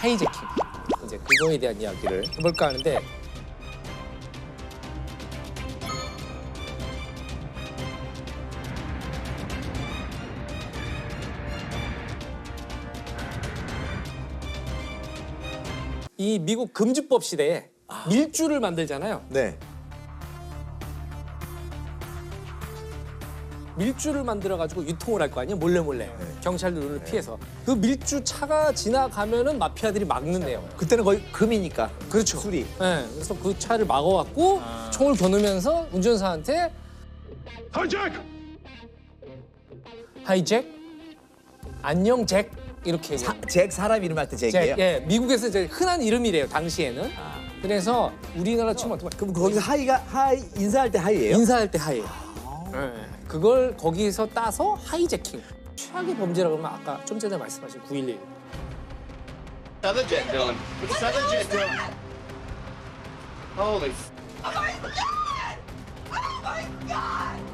하이제킹. 이제 그거에 대한 이야기를 해볼까 하는데 이 미국 금주법 시대에 밀주를 만들잖아요. 네. 밀주를 만들어가지고 유통을 할 거 아니에요? 몰래. 경찰들 눈을 피해서. 그 밀주 차가 지나가면은 마피아들이 막는데요. 그때는 거의 금이니까. 그렇죠. 술이. 네, 그래서 그 차를 막아갖고 총을 겨누면서 운전사한테 하이잭? 안녕 잭? 이렇게 얘기해요. 잭 사람 이름 할 때 잭이에요? 잭, 예, 미국에서 이제 흔한 이름이래요, 당시에는. 그래서 우리나라 친구 그럼 거기서 하이 인사할 때 하이예요? 인사할 때 하이예요. 네. 그걸 거기서 따서 하이제킹. 최악의 범죄라고 하면 아까 좀 전에 말씀하신 911. Another jet, Dylan. It's another jet, Dylan. Holy. Oh my God! Oh my God!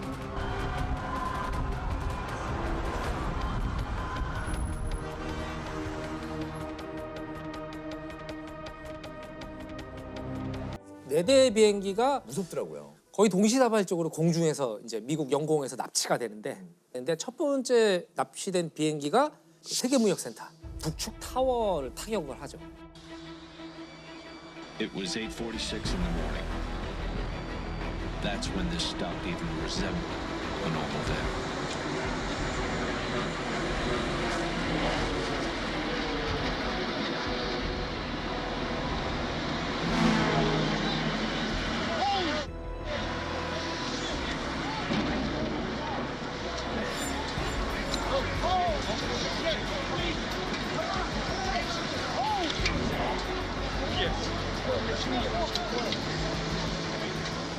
네 대의 비행기가 무섭더라고요. 거의 동시다발적으로 공중에서 이제 미국 영공에서 납치가 되는데, 근데 첫 번째 납치된 비행기가 그 세계무역센터 북측 타워를 타격을 하죠. It was 8:46 in the morning. That's when this stopped even resembling a normal day.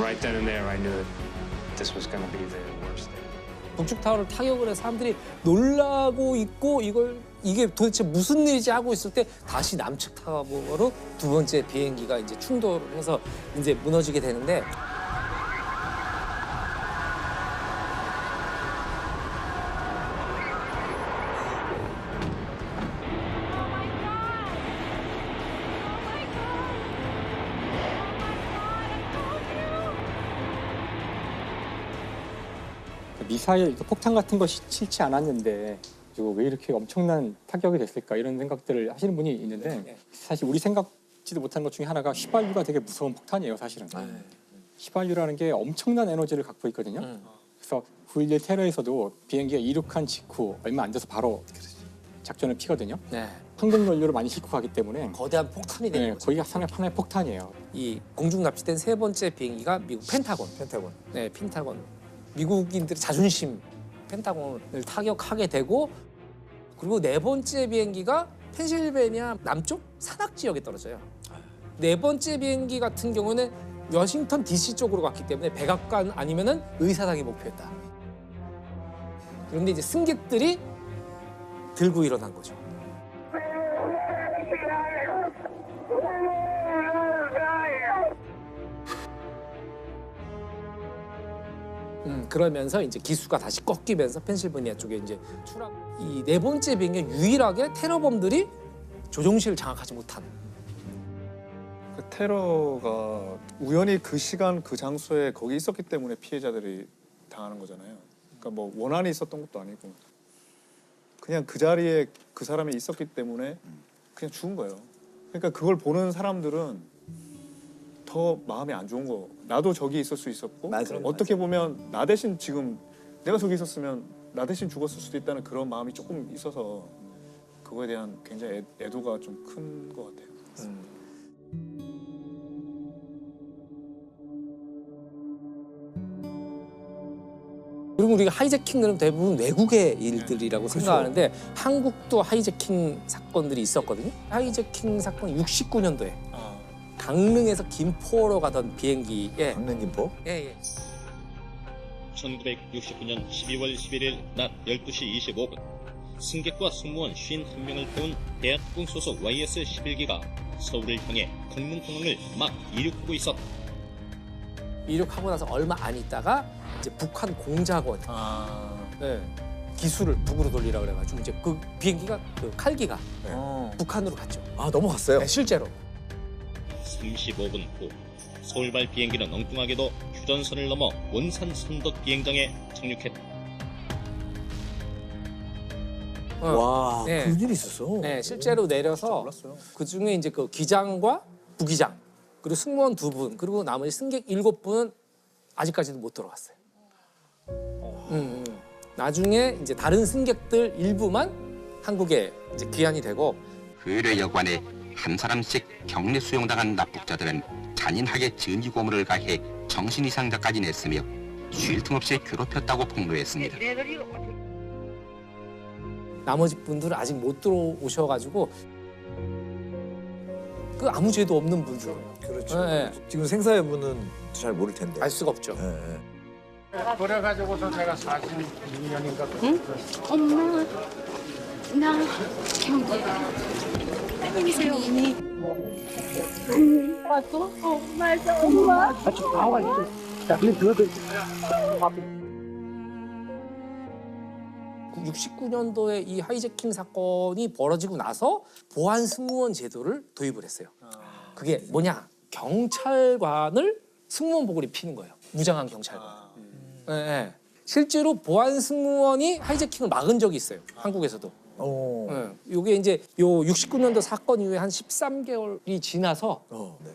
Right then and there, I knew that this was going to be the worst day. 북측 타워를 타격을 해서 사람들이 놀라고 있고 이게 도대체 무슨 일이지 하고 있을 때 다시 남측 타워로 두 번째 비행기가 이제 충돌을 해서 이제 무너지게 되는데, 미사일, 폭탄 같은 것이 싫지 않았는데 그리고 왜 이렇게 엄청난 타격이 됐을까 이런 생각들을 하시는 분이 있는데, 사실 우리 생각지도 못한 것 중에 하나가 휘발유가 되게 무서운 폭탄이에요, 사실은. 휘발유라는 게 엄청난 에너지를 갖고 있거든요. 그래서 9.11 테러에서도 비행기가 이륙한 직후 얼마 안 돼서 바로 작전을 피거든요. 네, 항공연료를 많이 싣고 가기 때문에 거대한 폭탄이 되는 거죠. 거기가 하나의 폭탄이에요. 이 공중 납치된 세 번째 비행기가 미국 펜타곤. 네, 펜타곤. 미국인들의 자존심, 펜타곤을 타격하게 되고, 그리고 네 번째 비행기가 펜실베니아 남쪽 산악 지역에 떨어져요. 네 번째 비행기 같은 경우는 워싱턴 DC 쪽으로 갔기 때문에 백악관 아니면은 의사당이 목표였다. 그런데 이제 승객들이 들고 일어난 거죠. 그러면서 이제 기수가 다시 꺾이면서 펜실베니아 쪽에 이제 추락. 이 네 번째 비행기 유일하게 테러범들이 조종실을 장악하지 못한. 그 테러가 우연히 그 시간 그 장소에 거기 있었기 때문에 피해자들이 당하는 거잖아요. 그러니까 뭐 원한이 있었던 것도 아니고 그냥 그 자리에 그 사람이 있었기 때문에 그냥 죽은 거예요. 그러니까 그걸 보는 사람들은 더 마음이 안 좋은 거. 나도 저기 있을 수 있었고, 맞아요. 어떻게 보면 나 대신 지금 내가 저기 있었으면 나 대신 죽었을 수도 있다는 그런 마음이 조금 있어서 그거에 대한 굉장히 애도가 좀 큰 것 같아요. 그리고 우리가 하이제킹은 대부분 외국의 일들이라고 생각하는데 한국도 하이제킹 사건들이 있었거든요. 하이제킹 사건이 69년도에 강릉에서 김포로 가던 비행기에 강릉김포? 예. 1969년 12월 11일 낮 12시 25분 승객과 승무원 51명을 태운 대한항공 소속 YS-11기가 서울을 향해 강릉공항을 막 이륙하고 있었다. 이륙하고 나서 얼마 안 있다가 이제 북한 공작원, 네, 기술을 북으로 돌리라 그래가지고 이제 그 비행기가 그 칼기가 북한으로 갔죠. 아 넘어갔어요. 네, 실제로. 35분 후 서울발 비행기는 엉뚱하게도 휴전선을 넘어 원산 선덕 비행장에 착륙했다. 와, 네. 그런 일이 있었어. 네, 실제로 내려서 그 중에 이제 그 기장과 부기장 그리고 승무원 2분 그리고 나머지 승객 7분은 아직까지도 못 들어갔어요. 나중에 이제 다른 승객들 일부만 한국에 이제 귀환이 되고 의뢰 여관에 한 사람씩 격리 수용당한 납북자들은 잔인하게 전기고문을 가해 정신 이상자까지 냈으며 쉴 틈 없이 괴롭혔다고 폭로했습니다. 나머지 분들은 아직 못 들어오셔가지고 그 아무 죄도 없는 분들 그렇죠. 네. 지금 생사 여부는 잘 모를 텐데. 알 수가 없죠. 네. 그래가지고서 제가 46년인가 엄마, 나 경기. 안녕히 계세요. 와도 엄마. 69년도에 이 하이제킹 사건이 벌어지고 나서 보안 승무원 제도를 도입을 했어요. 그게 뭐냐? 경찰관을 승무원복을 입히는 거예요. 무장한 경찰관. 네, 네. 실제로 보안 승무원이 하이제킹을 막은 적이 있어요. 한국에서도. 네. 이게 이제 요 69년도 사건 이후에 한 13개월이 지나서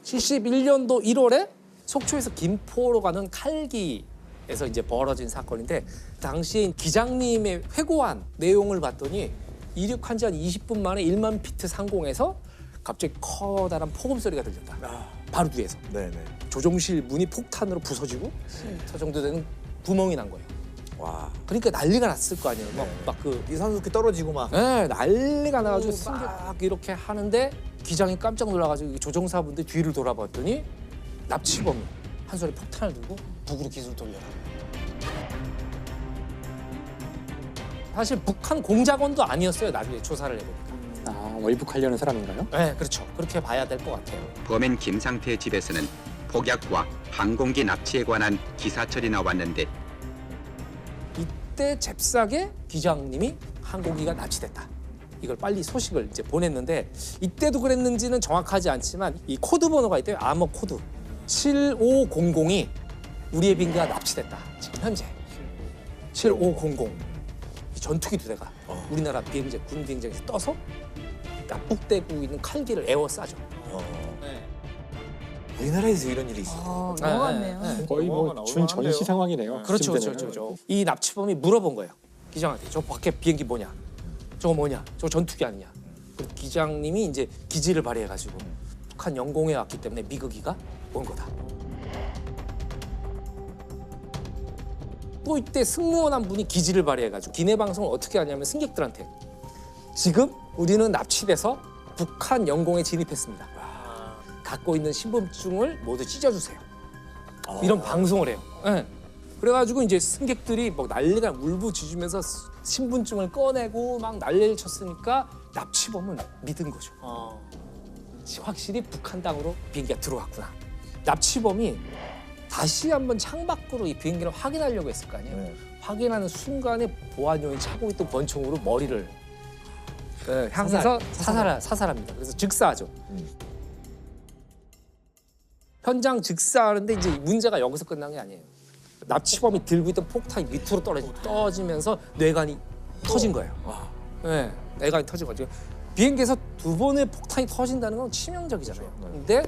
71년도 1월에 속초에서 김포로 가는 칼기에서 이제 벌어진 사건인데 당시에 기장님의 회고한 내용을 봤더니 이륙한 지 한 20분 만에 1만 피트 상공에서 갑자기 커다란 폭음 소리가 들렸다. 바로 뒤에서. 네네. 조종실 문이 폭탄으로 부서지고 저 정도 되는 구멍이 난 거예요. 와. 그러니까 난리가 났을 거 아니에요. 막그 이산화탄소 떨어지고 막. 네, 난리가 나가지고 막 이렇게 하는데 기장이 깜짝 놀라가지고 조종사분들 뒤를 돌아봤더니 납치범이 한 손에 폭탄을 들고 북으로 기술 돌려라. 사실 북한 공작원도 아니었어요. 나중에 조사를 해보니까. 아, 월북하려는 사람인가요? 네, 그렇죠. 그렇게 봐야 될 것 같아요. 범인 김상태 집에서는 폭약과 항공기 납치에 관한 기사철이 나왔는데 이때 잽싸게 기장님이 항공기가 납치됐다. 이걸 빨리 소식을 이제 보냈는데 이때도 그랬는지는 정확하지 않지만 이 코드 번호가 있대요. 암호 코드 7500이 우리의 비행기가 납치됐다. 지금 현재 7500 이 전투기 2대가 우리나라 비행장 군 비행장에서 떠서 납북되고 있는 칼기를 에워싸죠. 네. 우리나라에서 이런 일이 있어. 넘어갔네요. 거의 뭐 준전시 상황이네요. 그렇죠, 그쯤 되면. 그렇죠. 이 납치범이 물어본 거예요. 기장한테 저 밖에 비행기 뭐냐? 저거 뭐냐? 저거 전투기 아니냐? 그 기장님이 이제 기지를 발휘해가지고 북한 영공에 왔기 때문에 미국이가 온 거다. 또 이때 승무원 한 분이 기지를 발휘해가지고 기내 방송을 어떻게 하냐면 승객들한테 지금 우리는 납치돼서 북한 영공에 진입했습니다. 갖고 있는 신분증을 모두 찢어주세요. 이런 방송을 해요. 네. 그래가지고 이제 승객들이 막 난리가 울부짖으면서 신분증을 꺼내고 막 난리를 쳤으니까 납치범은 믿은 거죠. 확실히 북한 땅으로 비행기가 들어왔구나. 납치범이 다시 한번 창밖으로 이 비행기를 확인하려고 했을 거 아니에요. 네. 확인하는 순간에 보안요원이 차고 있던 권총으로 머리를 향해서 사살합니다. 그래서 즉사하죠. 현장 즉사하는데 이제 문제가 여기서 끝난 게 아니에요. 납치범이 들고 있던 폭탄이 밑으로 떨어지면서 뇌관이 터진 거예요. 네, 뇌관이 터진 거죠. 비행기에서 2번의 폭탄이 터진다는 건 치명적이잖아요. 근데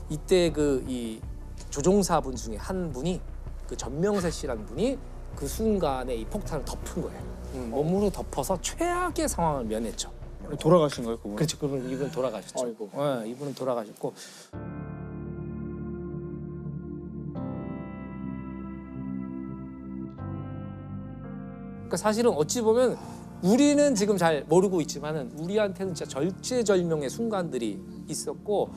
이때 이 조종사분 중에 한 분이 그 전명세 씨라는 분이 그 순간에 이 폭탄을 덮은 거예요. 몸으로 덮어서 최악의 상황을 면했죠. 돌아가신 거예요, 그분? 그렇죠. 이분 돌아가셨죠. 아이고. 네, 이분은 돌아가셨고. 그러니까 사실은 어찌 보면 우리는 지금 잘 모르고 있지만은 우리한테는 진짜 절체절명의 순간들이 있었고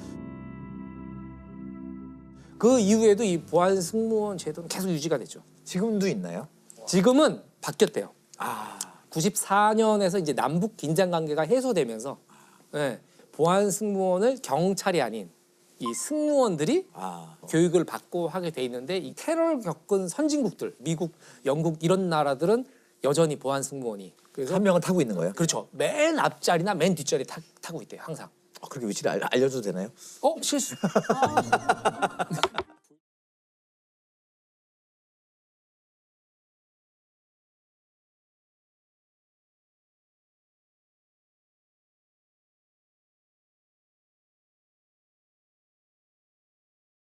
그 이후에도 이 보안 승무원 제도는 계속 유지가 됐죠. 지금도 있나요? 지금은 바뀌었대요. 94년에서 이제 남북 긴장 관계가 해소되면서 보안 승무원을 경찰이 아닌 이 승무원들이 교육을 받고 하게 돼 있는데 이 테러를 겪은 선진국들, 미국, 영국 이런 나라들은 여전히 보안 승무원이. 그래서 한 명은 타고 있는 거예요? 그렇죠. 맨 앞자리나 맨 뒷자리 타고 있대요. 항상. 그렇게 위치를 알려줘도 되나요? 실수.